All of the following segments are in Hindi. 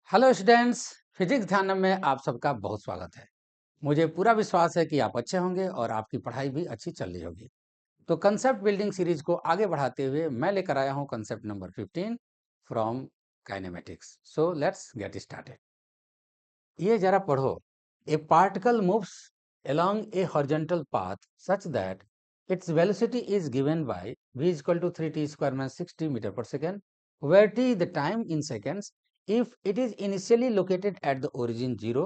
हेलो स्टूडेंट्स, फिजिक्स ध्यान में आप सबका बहुत स्वागत है। मुझे पूरा विश्वास है कि आप अच्छे होंगे और आपकी पढ़ाई भी अच्छी चल रही होगी। तो कंसेप्ट बिल्डिंग सीरीज को आगे बढ़ाते हुए मैं लेकर आया हूं concept number 15 from kinematics. So let's get started. ये जरा पढ़ो। ए particle moves along a horizontal path such that its velocity is given by v is equal to 3t square minus 60 meter per second, where t is the time in seconds. If it is initially located at the origin 0,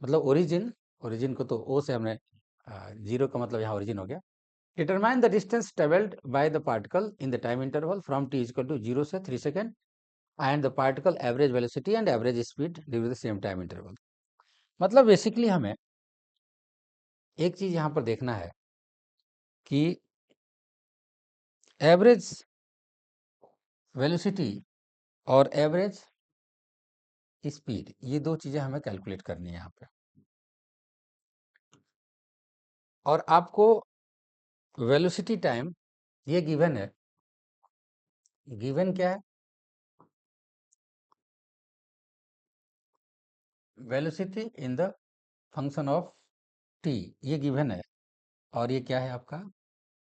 मतलब ओरिजिन को तो ओ से हमने जीरो का मतलब यहाँ ओरिजिन हो गया। Determine the distance travelled by the particle in the time interval from t equal to 0 से 3 second and the particle average velocity and average speed during the same time interval. मतलब बेसिकली हमें एक चीज यहाँ पर देखना है कि एवरेज वेलोसिटी और एवरेज स्पीड, ये दो चीजें हमें कैलकुलेट करनी है यहाँ पे। और आपको वेलोसिटी टाइम ये गिवन है। गिवन क्या है? Velocity in the function of T, ये गिवन है। और ये क्या है आपका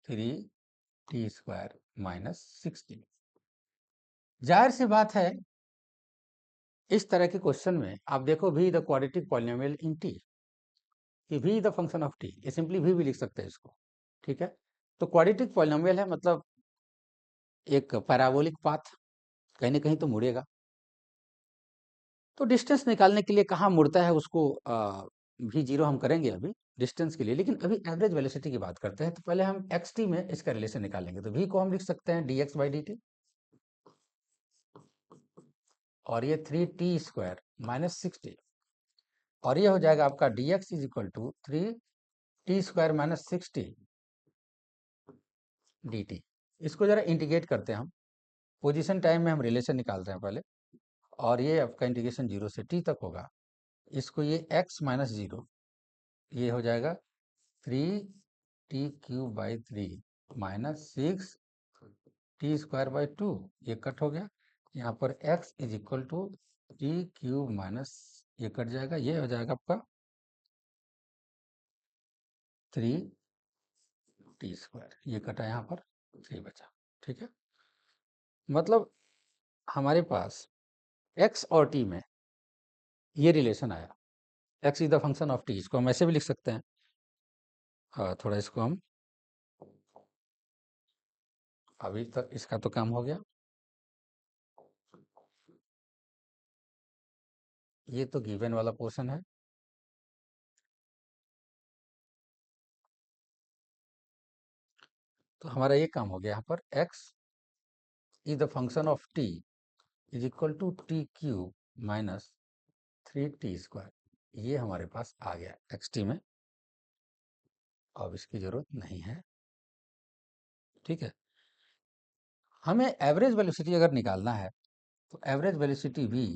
3t स्क्वायर माइनस 60। जाहिर सी बात है, इस तरह के क्वेश्चन में आप देखो v the quadratic polynomial in T, कि v the function of T, ये सिंपली v भी लिख सकते हैं इसको। ठीक है, तो क्वाड्रेटिक पॉलिनोमियल है, मतलब एक पैराबोलिक पाथ कहीं ना कहीं तो मुड़ेगा। तो डिस्टेंस निकालने के लिए कहाँ मुड़ता है उसको भी जीरो हम करेंगे अभी डिस्टेंस के लिए, लेकिन अभी एवरेज वेलोसिटी की बात करते हैं। तो पहले हम एक्स टी में इसका रिलेशन निकालेंगे। तो v को हम लिख सकते हैं D x by D T, और ये 3t स्क्वायर माइनस 60, और ये हो जाएगा आपका d x is equal to 3t square minus 60 d t. इसको जरा इंटीग्रेट करते हैं हम। पोजिशन टाइम में हम रिलेशन निकाल रहे हैं पहले, और ये आपका इंटीग्रेशन 0 से t तक होगा। इसको ये x माइनस 0, ये हो जाएगा 3t cube by 3 minus 6t square by 2, ये कट हो गया। यहाँ पर x is equal to t cube minus, ये कट जाएगा, ये हो जाएगा आपका 3t स्क्वायर, ये कटा, यहाँ पर 3 बचा। ठीक है, मतलब हमारे पास x और t में ये रिलेशन आया। x is the function of t, इसको हम ऐसे भी लिख सकते हैं। थोड़ा इसको हम, अभी तक इसका तो काम हो गया। ये तो गिवन वाला पोर्शन है। तो हमारा ये काम हो गया। यहाँ पर x is the function of t is equal to t cube minus 3t square, ये हमारे पास आ गया एक्स टी में। अब इसकी जरूरत नहीं है। ठीक है, हमें एवरेज वेलोसिटी अगर निकालना है तो average velocity v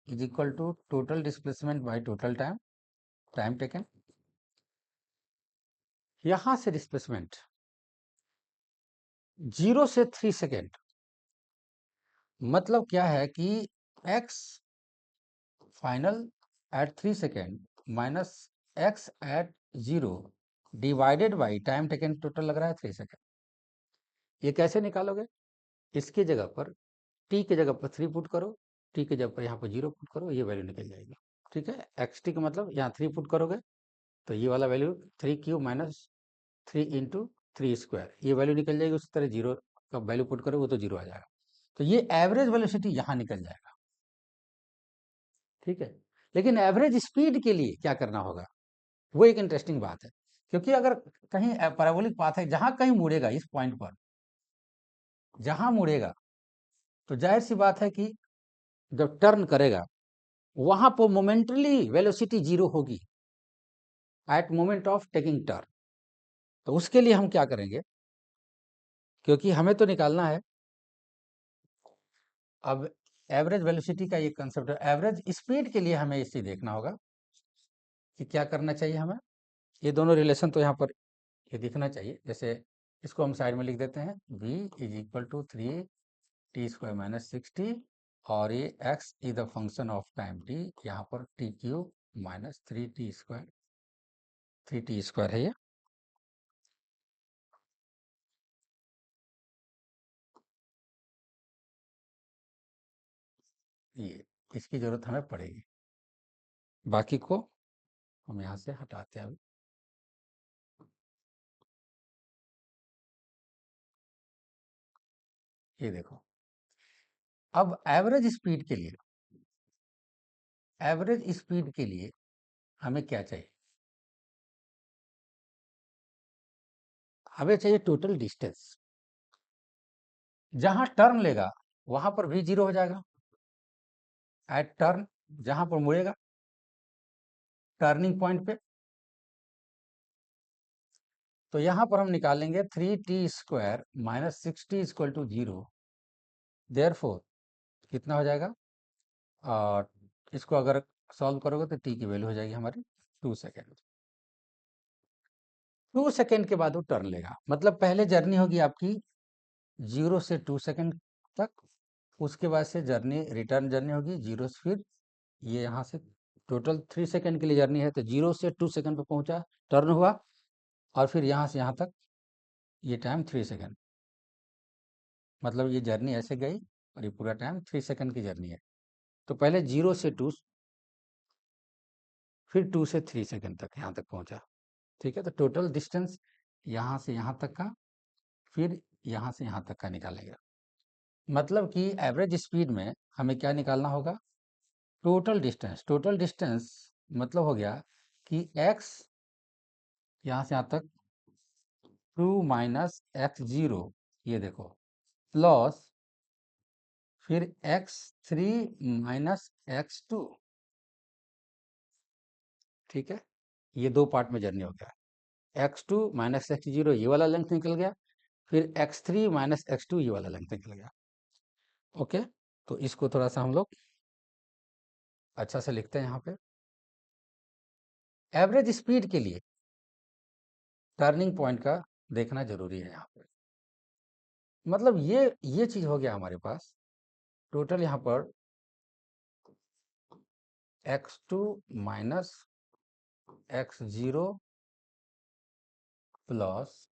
is equal to total displacement by total time, time taken. यहां से डिस्प्लेसमेंट 0 से 3 सेकेंड, मतलब क्या है कि x final at 3 second minus x at 0 divided by time taken, total लग रहा है 3 सेकेंड। ये कैसे निकालोगे? इसकी जगह पर t की जगह पर 3 पुट करो, t की जगह पर यहाँ पर 0 पुट करो, ये वैल्यू निकल जाएगी। ठीक है, एक्स टी का मतलब यहाँ 3 पुट करोगे तो ये वाला value 3 cube minus 3 into 3 square, ये वैल्यू निकल जाएगी। उसी तरह 0 का वैल्यू पुट करो, वो तो 0 आ जाएगा। तो ये एवरेज वेलोसिटी यहाँ निकल जाएगा। ठीक है, लेकिन एवरेज स्पीड के लिए क्या करना होगा, वो एक इंटरेस्टिंग बात है। क्योंकि अगर कहीं पैराबोलिक पाथ है, जहां कहीं मुड़ेगा, इस पॉइंट पर जहां मुड़ेगा, तो जाहिर सी बात है कि जब टर्न करेगा वहां पर मोमेंटली वेलोसिटी 0 होगी at moment of taking turn. तो उसके लिए हम क्या करेंगे, क्योंकि हमें तो निकालना है अब एवरेज वेलोसिटी का ये कंसेप्ट है। एवरेज स्पीड के लिए हमें इसे देखना होगा कि क्या करना चाहिए हमें। ये दोनों रिलेशन तो यहाँ पर ये दिखना चाहिए। जैसे इसको हम साइड में लिख देते हैं, v is equal to 3t square minus 60 और ये x is the function of time t, यहाँ पर T cube minus 3t square है ये। इसकी जरूरत हमें पड़ेगी, बाकी को हम यहाँ से हटाते हैं अभी। ये देखो, अब एवरेज स्पीड के लिए हमें क्या चाहिए? हमें चाहिए टोटल डिस्टेंस। जहां टर्न लेगा वहां पर भी जीरो हो जाएगा। एट टर्न, जहां पर मुड़ेगा टर्निंग पॉइंट पे, तो यहां पर हम निकालेंगे 3t² minus 6t equal to 0। Therefore कितना हो जाएगा? और इसको अगर सॉल्व करोगे तो t की वैल्यू हो जाएगी हमारी 2 सेकेंड। 2 सेकेंड के बाद वो टर्न लेगा, मतलब पहले जर्नी होगी आपकी 0 से 2 सेकेंड तक, उसके बाद से जर्नी रिटर्न जर्नी होगी 0 से, फिर ये यहाँ से टोटल 3 सेकेंड के लिए जर्नी है, तो 0 से 2 सेकेंड पे पहुंचा, टर्न हुआ, और फिर यहाँ से यहाँ तक ये टाइम 3 सेकेंड। मतलब ये जर्नी ऐसे गई और ये पूरा टाइम 3 सेकेंड की जर्नी है। तो पहले 0 से 2, फिर 2 से 3 सेकेंड तक यहाँ तक पहुंचा। ठीक है, तो टोटल डिस्टेंस यहाँ से यहाँ तक का, फिर यहाँ से यहाँ तक का निकालेगा। मतलब कि एवरेज स्पीड में हमें क्या निकालना होगा? Total distance. टोटल डिस्टेंस मतलब हो गया कि x यहाँ से यहाँ तक 2 माइनस x0, ये देखो, प्लस फिर x3 माइनस x2। ठीक है, ये दो पार्ट में जर्नी हो गया। x2 माइनस x0 ये वाला लेंथ निकल गया, फिर x3 माइनस x2 ये वाला लेंथ निकल गया। ओके, तो इसको थोड़ा सा हम लोग अच्छा से लिखते हैं यहाँ पे। एवरेज स्पीड के लिए टर्निंग पॉइंट का देखना जरूरी है यहाँ पे। मतलब ये चीज हो गया हमारे पास। टोटल यहाँ पर x2 minus x0 plus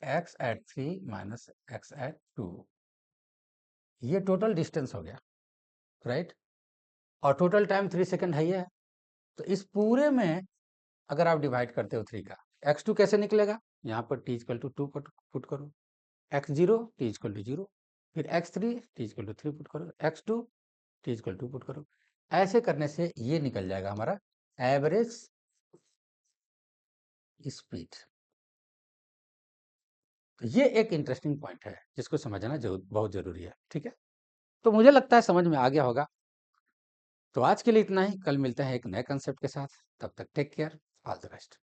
x at 3 minus x at 2, ये टोटल डिस्टेंस हो गया, राइट। और टोटल टाइम 3 सेकेंड है ही है। तो इस पूरे में अगर आप डिवाइड करते हो 3 का, x2 कैसे निकलेगा? यहाँ पर t इक्वल टू 2 पुट करो, x0 t इक्वल टू 0, फिर x3 t equal to 3 put करो, x2 t equal to put करो। ऐसे करने से ये निकल जाएगा हमारा एवरेज स्पीड। तो ये एक इंटरेस्टिंग पॉइंट है जिसको समझना बहुत जरूरी है। ठीक है, तो मुझे लगता है समझ में आ गया होगा। तो आज के लिए इतना ही, कल मिलते हैं एक नए कंसेप्ट के साथ। तब तक take care, all the best.